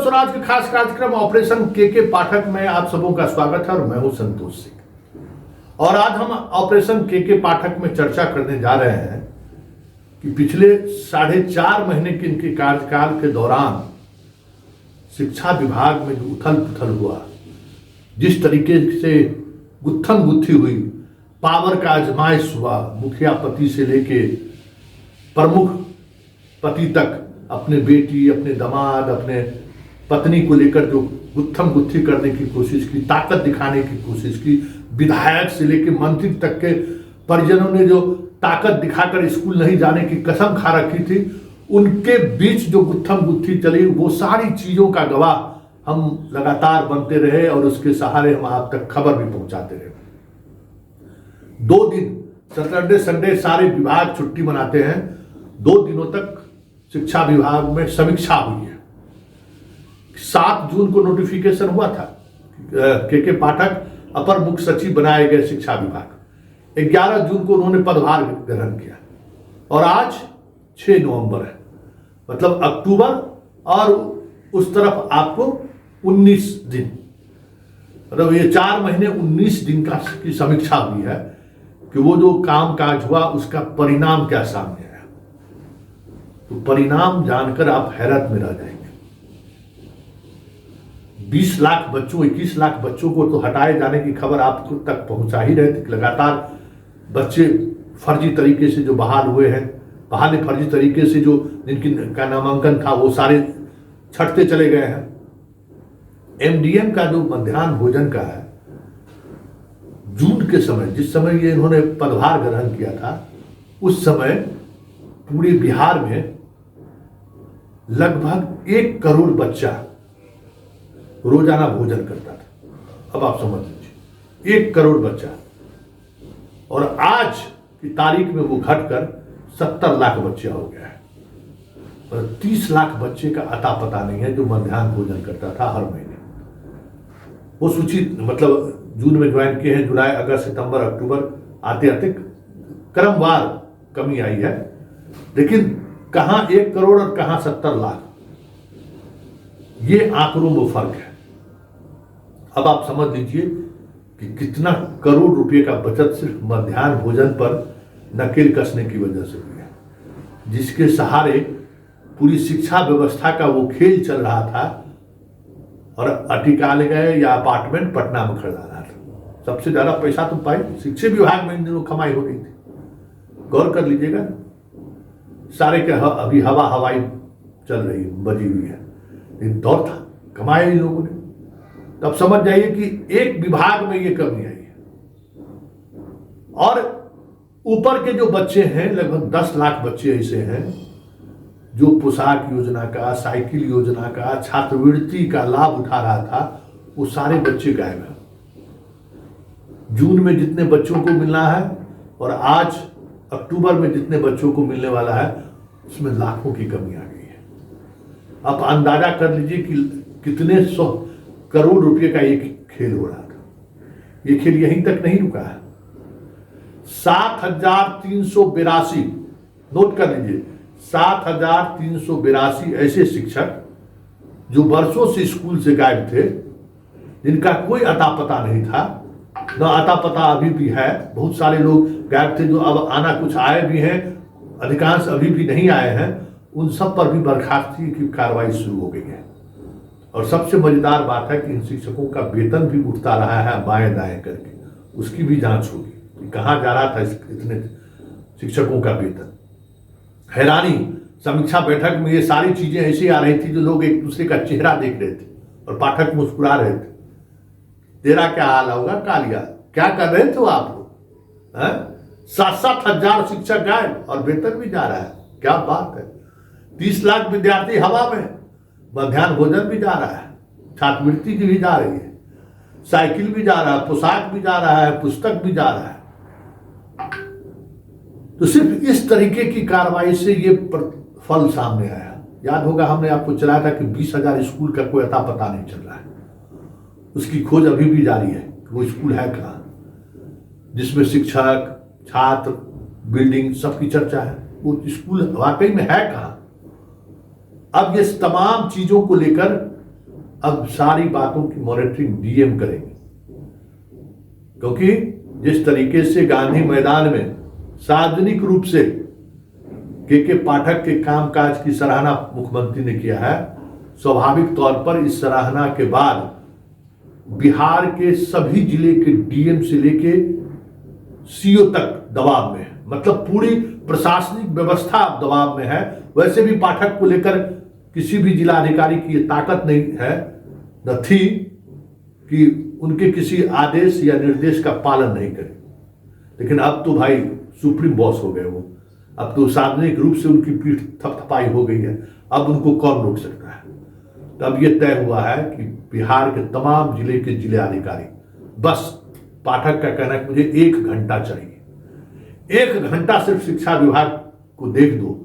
स्वराज के खास कार्यक्रम ऑपरेशन के पाठक में आप सबों का स्वागत है और मैं हूं संतोष सिंह। और आज हम ऑपरेशन के पाठक में चर्चा करने जा रहे हैं कि पिछले 4.5 महीने के इनके कार्यकाल के दौरान शिक्षा विभाग में जो उथल पुथल हुआ, जिस तरीके से गुत्थम गुत्थी हुई, पावर का आजमाइश हुआ, मुखिया पति से लेके प्रमुख पति तक, अपने बेटी, अपने दामाद, अपने पत्नी को लेकर जो गुत्थम गुत्थी करने की कोशिश की, ताकत दिखाने की कोशिश की, विधायक से लेकर मंत्री तक के परिजनों ने जो ताकत दिखाकर स्कूल नहीं जाने की कसम खा रखी थी, उनके बीच जो गुत्थम गुत्थी चली, वो सारी चीजों का गवाह हम लगातार बनते रहे और उसके सहारे हम आप तक खबर भी पहुंचाते रहे। 2 दिन सैटरडे संडे सारे विभाग छुट्टी मनाते हैं। 2 दिनों तक शिक्षा विभाग में समीक्षा हुई है। 7 जून को नोटिफिकेशन हुआ था, के पाठक अपर मुख्य सचिव बनाए गए शिक्षा विभाग। 11 जून को उन्होंने पदभार ग्रहण किया और आज 6 नवंबर है, मतलब अक्टूबर और उस तरफ आपको 19 दिन, मतलब ये 4 महीने 19 दिन की समीक्षा हुई है कि वो जो काम काज हुआ उसका परिणाम क्या सामने आया। तो परिणाम जानकर आप हैरत में रह जाएंगे। 20 लाख बच्चों, 21 लाख बच्चों को तो हटाए जाने की खबर आप तक पहुंचा ही रहे थे। लगातार बच्चे फर्जी तरीके से जो बहाल हुए हैं, बहाल फर्जी तरीके से जो जिनकी का नामांकन था वो सारे छटते चले गए हैं। एमडीएम का जो मध्याह्न भोजन का है, जून के समय, जिस समय ये इन्होंने पदभार ग्रहण किया था, उस समय पूरे बिहार में लगभग 1 करोड़ बच्चा रोजाना भोजन करता था। अब आप समझ लीजिए 1 करोड़ बच्चा, और आज की तारीख में वो घटकर 70 लाख बच्चा हो गया है। और 30 लाख बच्चे का अता पता नहीं है जो मध्याह्न भोजन करता था हर महीने। वो सूची मतलब जून में ज्वाइन किए हैं, जुलाई, अगस्त, सितंबर, अक्टूबर, आते आते क्रमवार कमी आई है। लेकिन कहां 1 करोड़ और कहां 70 लाख, ये आंकड़ों में फर्क है। अब आप समझ लीजिए कि कितना करोड़ रुपए का बचत सिर्फ मध्याह्न भोजन पर नकेल कसने की वजह से हुई है, जिसके सहारे पूरी शिक्षा व्यवस्था का वो खेल चल रहा था। और अटिकालय या अपार्टमेंट पटना में खरीदा रहा था। सबसे ज्यादा पैसा तो पाई शिक्षा विभाग में इन दिनों कमाई हो रही थी। गौर कर लीजिएगा, सारे के अभी हवाई चल रही बजी हुई है, लेकिन दौर था, कमाया इन लोगों ने। तब समझ जाइए कि एक विभाग में ये कमी आई है। और ऊपर के जो बच्चे हैं, लगभग 10 लाख बच्चे ऐसे हैं जो पोशाक योजना का, साइकिल योजना का, छात्रवृत्ति का लाभ उठा रहा था, वो सारे बच्चे गायब हैं। जून में जितने बच्चों को मिलना है और आज अक्टूबर में जितने बच्चों को मिलने वाला है, उसमें लाखों की कमी आ गई है। आप अंदाजा कर लीजिए कि कितने 100 करोड़ रुपए का एक खेल हो रहा था। ये खेल यहीं तक नहीं रुका है। 7,382, नोट कर लीजिए, 7,382 ऐसे शिक्षक जो वर्षों से स्कूल से गायब थे, जिनका कोई अता पता नहीं था, न अता पता अभी भी है। बहुत सारे लोग गायब थे जो अब आना कुछ आए भी हैं, अधिकांश अभी भी नहीं आए हैं। उन सब पर भी बर्खास्तगी की कार्रवाई शुरू हो गई है। और सबसे मजेदार बात है कि इन शिक्षकों का वेतन भी उठता रहा है बाएं दाएं करके, उसकी भी जांच होगी कि कहां जा रहा था इतने शिक्षकों का वेतन। हैरानी, समीक्षा बैठक में ये सारी चीजें ऐसी आ रही थी जो लोग एक दूसरे का चेहरा देख रहे थे और पाठक मुस्कुरा रहे थे। तेरा क्या हाल होगा कालिया, क्या कर रहे थे आप लोग? 7-7 हजार शिक्षक गायब और वेतन भी जा रहा है, क्या बात है। 30 लाख विद्यार्थी हवा में, मध्याह्न भोजन भी जा रहा है, छात्रवृत्ति की भी जा रही है, साइकिल भी जा रहा है, पोशाक भी जा रहा है, पुस्तक भी जा रहा है। तो सिर्फ इस तरीके की कार्रवाई से ये फल सामने आया। याद होगा हमने आपको चलाया था कि 20,000 स्कूल का कोई अता पता नहीं चल रहा है। उसकी खोज अभी भी जारी है कि वो स्कूल है कहाँ, जिसमें शिक्षक, छात्र, बिल्डिंग सबकी चर्चा है। वो स्कूल वाकई में है कहाँ। अब ये तमाम चीजों को लेकर अब सारी बातों की मॉनिटरिंग डीएम करेंगे, क्योंकि जिस तरीके से गांधी मैदान में सार्वजनिक रूप से के पाठक के कामकाज की सराहना मुख्यमंत्री ने किया है, स्वाभाविक तौर पर इस सराहना के बाद बिहार के सभी जिले के डीएम से लेके सीओ तक दबाव में है। मतलब पूरी प्रशासनिक व्यवस्था दबाव में है। वैसे भी पाठक को लेकर किसी भी जिलाधिकारी की ये ताकत नहीं है, न थी, कि उनके किसी आदेश या निर्देश का पालन नहीं करें। लेकिन अब तो भाई सुप्रीम बॉस हो गए वो, अब तो सार्वजनिक रूप से उनकी पीठ थपथपाई हो गई है, अब उनको कौन रोक सकता है। तो अब ये तय हुआ है कि बिहार के तमाम जिले के जिलाधिकारी, बस पाठक का कहना है कि मुझे 1 घंटा चाहिए, 1 घंटा सिर्फ शिक्षा विभाग को देख दो,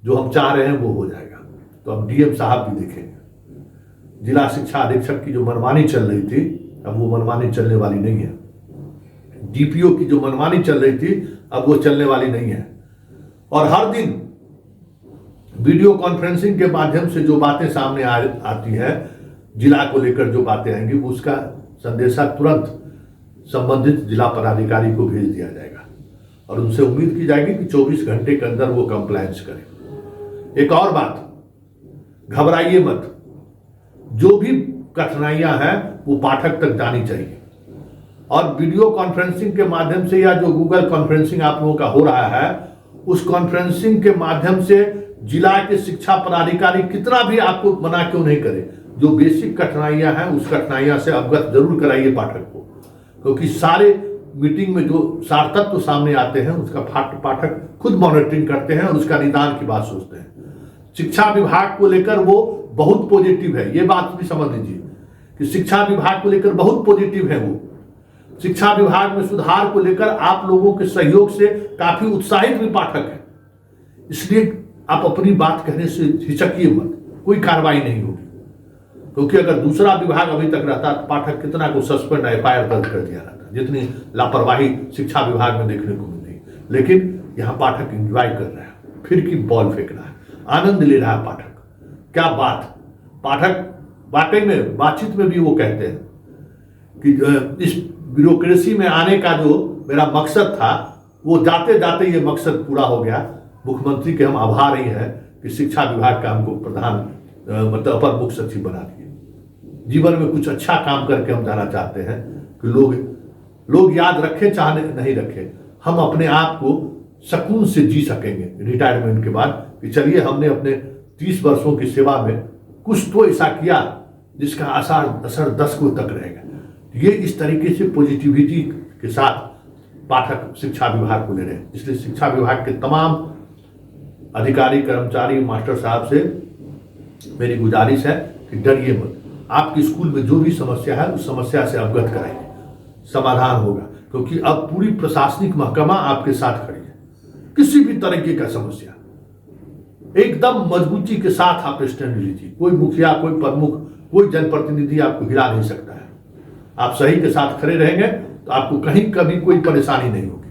जो हम चाह रहे हैं वो हो जाएगा। तो अब डीएम साहब भी देखेंगे। जिला शिक्षा अधीक्षक की जो मनमानी चल रही थी, अब वो मनमानी चलने वाली नहीं है। डीपीओ की जो मनमानी चल रही थी, अब वो चलने वाली नहीं है। और हर दिन वीडियो कॉन्फ्रेंसिंग के माध्यम से जो बातें सामने आती हैं, जिला को लेकर जो बातें आएंगी, उसका संदेशा तुरंत संबंधित जिला पदाधिकारी को भेज दिया जाएगा और उनसे उम्मीद की जाएगी कि 24 घंटे के अंदर वो कंप्लायंस करें। एक और बात, घबराइए मत, जो भी कठिनाइयां हैं वो पाठक तक जानी चाहिए। और वीडियो कॉन्फ्रेंसिंग के माध्यम से या जो गूगल कॉन्फ्रेंसिंग आप लोगों का हो रहा है, उस कॉन्फ्रेंसिंग के माध्यम से जिला के शिक्षा पदाधिकारी कितना भी आपको मना क्यों नहीं करे, जो बेसिक कठिनाइयां हैं उस कठिनाइयां से अवगत जरूर कराइए पाठक को, क्योंकि सारे मीटिंग में जो सार तत्व सामने आते हैं उसका पाठक खुद मॉनिटरिंग करते हैं और उसका निदान की बात सोचते हैं। शिक्षा विभाग को लेकर वो बहुत पॉजिटिव है, ये बात भी समझ लीजिए कि शिक्षा विभाग को लेकर बहुत पॉजिटिव है। वो शिक्षा विभाग में सुधार को लेकर आप लोगों के सहयोग से काफी उत्साहित भी पाठक है। इसलिए आप अपनी बात कहने से हिचकिए मत, कोई कार्रवाई नहीं होगी। क्योंकि अगर दूसरा विभाग अभी तक रहता तो पाठक कितना को सस्पेंड एफआईआर दर्ज कर दिया रहता, जितनी लापरवाही शिक्षा विभाग में देखने को मिल रही। लेकिन यहाँ पाठक एंजॉय कर रहा है, फिर की बॉल फेंक रहा है, आनंद ले रहा है पाठक। क्या बात, पाठक वाकई में बातचीत में भी वो कहते हैं कि इस ब्यूरोक्रेसी में आने का जो मेरा मकसद था, वो जाते जाते ये मकसद पूरा हो गया। मुख्यमंत्री के हम आभारी हैं कि शिक्षा विभाग का हमको प्रधान मतलब अपर मुख्य सचिव बना दिए। जीवन में कुछ अच्छा काम करके हम जाना चाहते हैं कि लोग याद रखें चाहे नहीं रखें, हम अपने आप को सुकून से जी सकेंगे रिटायरमेंट के बाद, कि चलिए हमने अपने 30 वर्षों की सेवा में कुछ तो ऐसा किया जिसका असर दशकों तक रहेगा। ये इस तरीके से पॉजिटिविटी के साथ पाठक शिक्षा विभाग को ले रहे हैं। इसलिए शिक्षा विभाग के तमाम अधिकारी, कर्मचारी, मास्टर साहब से मेरी गुजारिश है कि डरिए मत। आपके स्कूल में जो भी समस्या है उस समस्या से अवगत कराइए, समाधान होगा। क्योंकि अब पूरी प्रशासनिक महकमा आपके साथ खड़ी है। किसी भी तरीके का समस्या एकदम मजबूती के साथ आप स्टैंड लीजिए। कोई मुखिया, कोई प्रमुख, कोई जनप्रतिनिधि आपको हिला नहीं सकता है। आप सही के साथ खड़े रहेंगे तो आपको कहीं कभी कोई परेशानी नहीं होगी।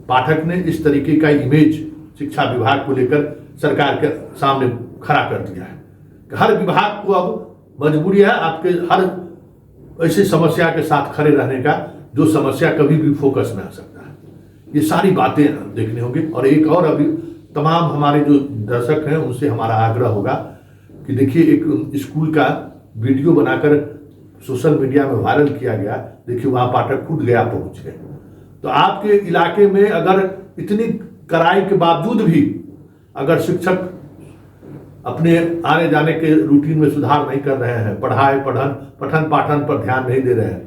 पाठक ने इस तरीके का इमेज शिक्षा विभाग को लेकर सरकार के सामने खड़ा कर दिया है कि हर विभाग को अब मजबूरी है आपके हर ऐसी समस्या के साथ खड़े रहने का जो समस्या कभी भी फोकस में आ सकता है। ये सारी बातें देखने होंगी। और एक और अभी तमाम हमारे जो दर्शक हैं उनसे हमारा आग्रह होगा कि देखिए, एक स्कूल का वीडियो बनाकर सोशल मीडिया में वायरल किया गया। देखिए वहां पाठक खुद गया, पहुंच गए। तो आपके इलाके में अगर इतनी कड़ाई के बावजूद भी अगर शिक्षक अपने आने जाने के रूटीन में सुधार नहीं कर रहे हैं, पठन पाठन पर ध्यान नहीं दे रहे हैं,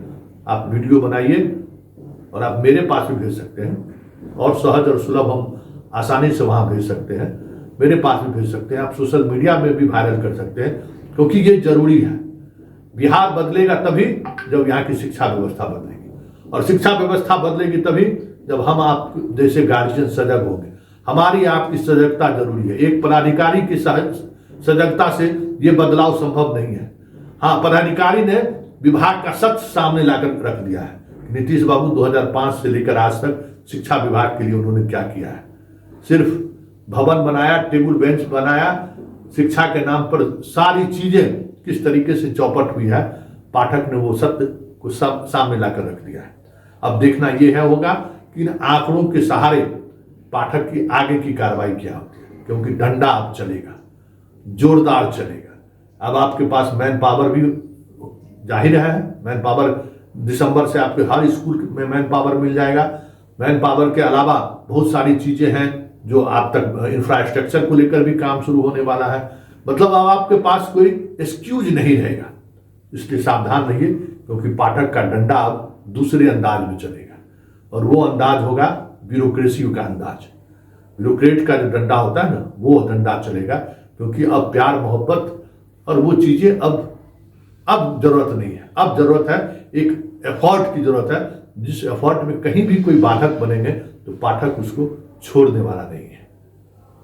आप वीडियो बनाइए और आप मेरे पास भी भेज सकते हैं। और सहज और सुलभ हम आसानी से वहां भेज सकते हैं, मेरे पास भी भेज सकते हैं। आप सोशल मीडिया में भी वायरल कर सकते हैं, क्योंकि ये जरूरी है। बिहार बदलेगा तभी जब यहाँ की शिक्षा व्यवस्था बदलेगी, और शिक्षा व्यवस्था बदलेगी तभी जब हम आप जैसे गार्जियन सजग होंगे। हमारी आपकी सजगता जरूरी है। एक पदाधिकारी की सजगता से ये बदलाव संभव नहीं है। हाँ, पदाधिकारी ने विभाग का सच सामने लाकर रख दिया है। नीतीश बाबू 2005 से लेकर आज तक शिक्षा विभाग के लिए उन्होंने क्या किया है। सिर्फ भवन बनाया, टेबल बेंच बनाया, शिक्षा के नाम पर सारी चीजें किस तरीके से चौपट हुई है, पाठक ने वो सत्य को सामने लाकर रख दिया है। अब देखना यह है होगा कि इन आंकड़ों के सहारे पाठक की आगे की कार्रवाई क्या होती है, क्योंकि डंडा अब चलेगा, जोरदार चलेगा। अब आपके पास मैन पावर भी जाहिर है, मैन पावर दिसंबर से आपके हर स्कूल में मैन पावर मिल जाएगा। मैन पावर के अलावा बहुत सारी चीजें हैं जो आप तक इंफ्रास्ट्रक्चर को लेकर भी काम शुरू होने वाला है। मतलब अब आपके पास कोई एक्सक्यूज नहीं रहेगा, इसलिए सावधान रहिए, क्योंकि पाठक का डंडा अब दूसरे अंदाज में चलेगा और वो अंदाज होगा ब्यूरोक्रेसी का अंदाज। ब्यूरोक्रेट का जो डंडा होता है ना, वो डंडा चलेगा, क्योंकि अब प्यार मोहब्बत और वो चीजें अब जरूरत नहीं है। अब जरूरत है एक एफर्ट की जरूरत है, जिस एफर्ट में कहीं भी कोई बाधक बनेंगे तो पाठक उसको छोड़ने वाला नहीं है।